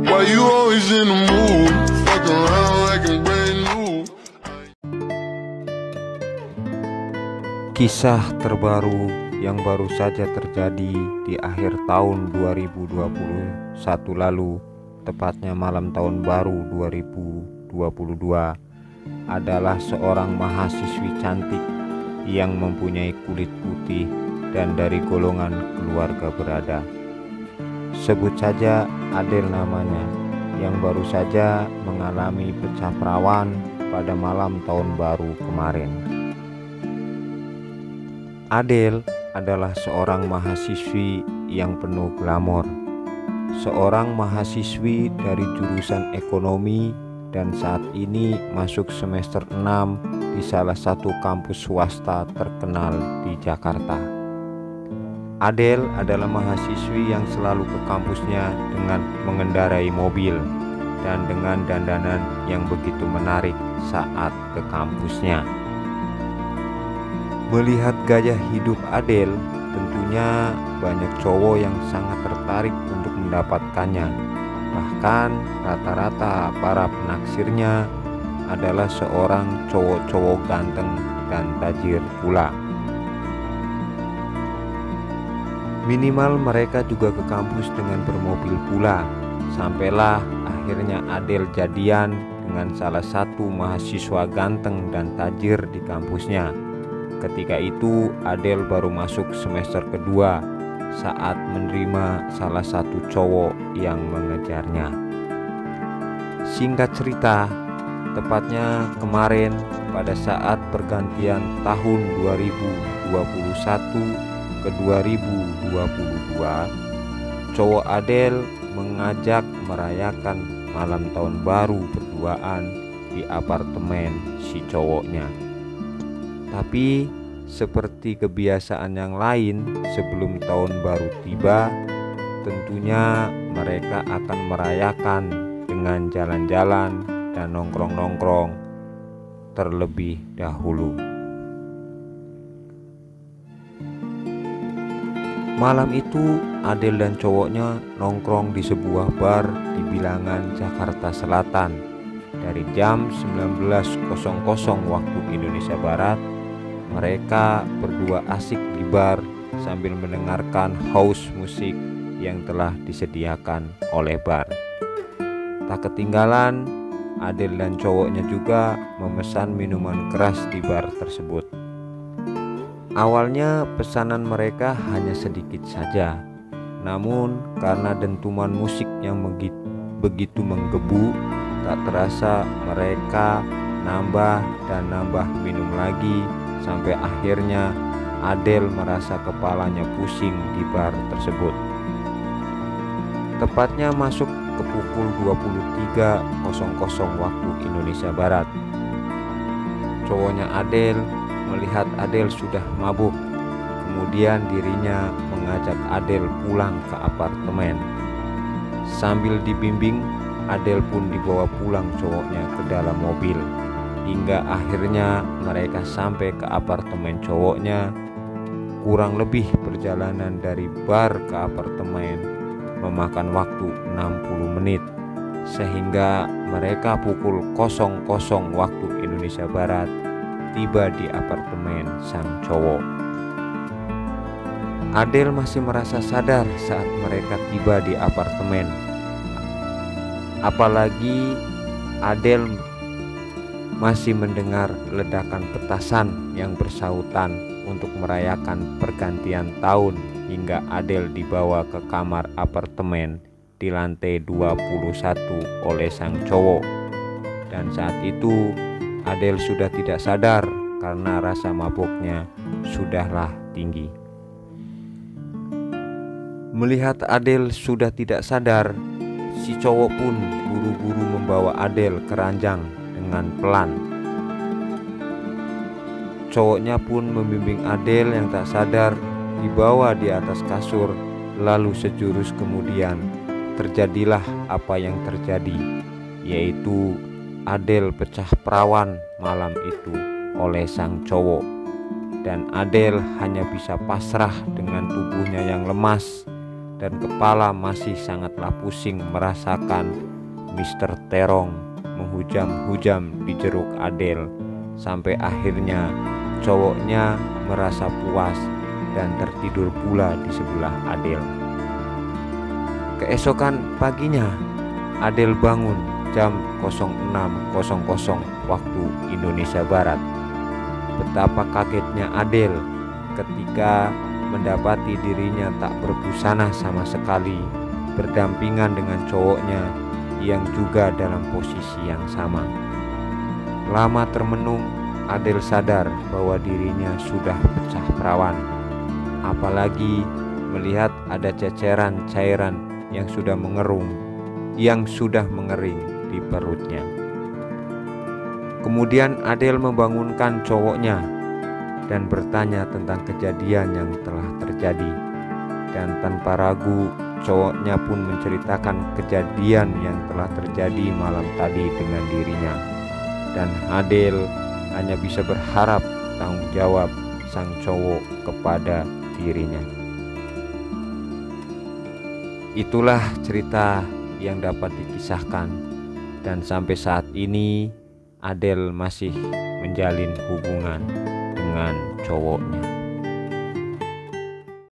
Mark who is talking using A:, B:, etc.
A: Why you always in the mood? Fuck around like I'm brand new.
B: Kisah terbaru yang baru saja terjadi di akhir tahun 2021 lalu, tepatnya malam tahun baru 2022, adalah seorang mahasiswi cantik yang mempunyai kulit putih dan dari golongan keluarga berada. Sebut saja Adele namanya, yang baru saja mengalami pecah perawan pada malam tahun baru kemarin. Adele adalah seorang mahasiswi yang penuh glamor. Seorang mahasiswi dari jurusan ekonomi dan saat ini masuk semester 6 di salah satu kampus swasta terkenal di Jakarta. Adele adalah mahasiswi yang selalu ke kampusnya dengan mengendarai mobil dan dengan dandanan yang begitu menarik saat ke kampusnya. Melihat gaya hidup Adele, tentunya banyak cowok yang sangat tertarik untuk mendapatkannya. Bahkan rata-rata para penaksirnya adalah seorang cowok-cowok ganteng dan tajir pula. Minimal mereka juga ke kampus dengan bermobil pula. Sampailah akhirnya Adele jadian dengan salah satu mahasiswa ganteng dan tajir di kampusnya. Ketika itu Adele baru masuk semester kedua saat menerima salah satu cowok yang mengejarnya. Singkat cerita, tepatnya kemarin pada saat pergantian tahun 2021 ke 2022, cowok Adele mengajak merayakan malam tahun baru berduaan di apartemen si cowoknya. Tapi seperti kebiasaan yang lain, sebelum tahun baru tiba, tentunya mereka akan merayakan dengan jalan-jalan dan nongkrong-nongkrong terlebih dahulu. Malam itu Adele dan cowoknya nongkrong di sebuah bar di bilangan Jakarta Selatan. Dari jam 19.00 waktu Indonesia Barat, mereka berdua asik di bar sambil mendengarkan house musik yang telah disediakan oleh bar. Tak ketinggalan, Adele dan cowoknya juga memesan minuman keras di bar tersebut. Awalnya pesanan mereka hanya sedikit saja, namun karena dentuman musik yang begitu menggebu, tak terasa mereka nambah dan nambah minum lagi sampai akhirnya Adele merasa kepalanya pusing di bar tersebut. Tepatnya masuk ke pukul 23.00 waktu Indonesia Barat. Cowoknya Adele melihat Adele sudah mabuk, kemudian dirinya mengajak Adele pulang ke apartemen. Sambil dibimbing, Adele pun dibawa pulang cowoknya ke dalam mobil, hingga akhirnya mereka sampai ke apartemen cowoknya. Kurang lebih perjalanan dari bar ke apartemen memakan waktu 60 menit, sehingga mereka pukul 00.00 waktu Indonesia Barat tiba di apartemen sang cowok. Adele masih merasa sadar saat mereka tiba di apartemen. Apalagi Adele masih mendengar ledakan petasan yang bersautan untuk merayakan pergantian tahun, hingga Adele dibawa ke kamar apartemen di lantai 21 oleh sang cowok. Dan saat itu Adele sudah tidak sadar karena rasa mabuknya sudahlah tinggi. Melihat Adele sudah tidak sadar, si cowok pun buru-buru membawa Adele ke ranjang dengan pelan. Cowoknya pun membimbing Adele yang tak sadar dibawa di atas kasur. Lalu sejurus kemudian terjadilah apa yang terjadi, yaitu Adele pecah perawan malam itu oleh sang cowok, dan Adele hanya bisa pasrah dengan tubuhnya yang lemas dan kepala masih sangatlah pusing merasakan Mr. Terong menghujam-hujam di jeruk Adele, sampai akhirnya cowoknya merasa puas dan tertidur pula di sebelah Adele. Keesokan paginya Adele bangun jam 06.00 waktu Indonesia Barat. Betapa kagetnya Adele ketika mendapati dirinya tak berbusana sama sekali, berdampingan dengan cowoknya yang juga dalam posisi yang sama. Lama termenung, Adele sadar bahwa dirinya sudah pecah perawan, apalagi melihat ada ceceran cairan yang sudah mengering di perutnya. Kemudian Adele membangunkan cowoknya dan bertanya tentang kejadian yang telah terjadi. Dan tanpa ragu, cowoknya pun menceritakan kejadian yang telah terjadi malam tadi dengan dirinya. Dan Adele hanya bisa berharap tanggung jawab sang cowok kepada dirinya. Itulah cerita yang dapat dikisahkan, dan sampai saat ini Adele masih menjalin hubungan dengan cowoknya.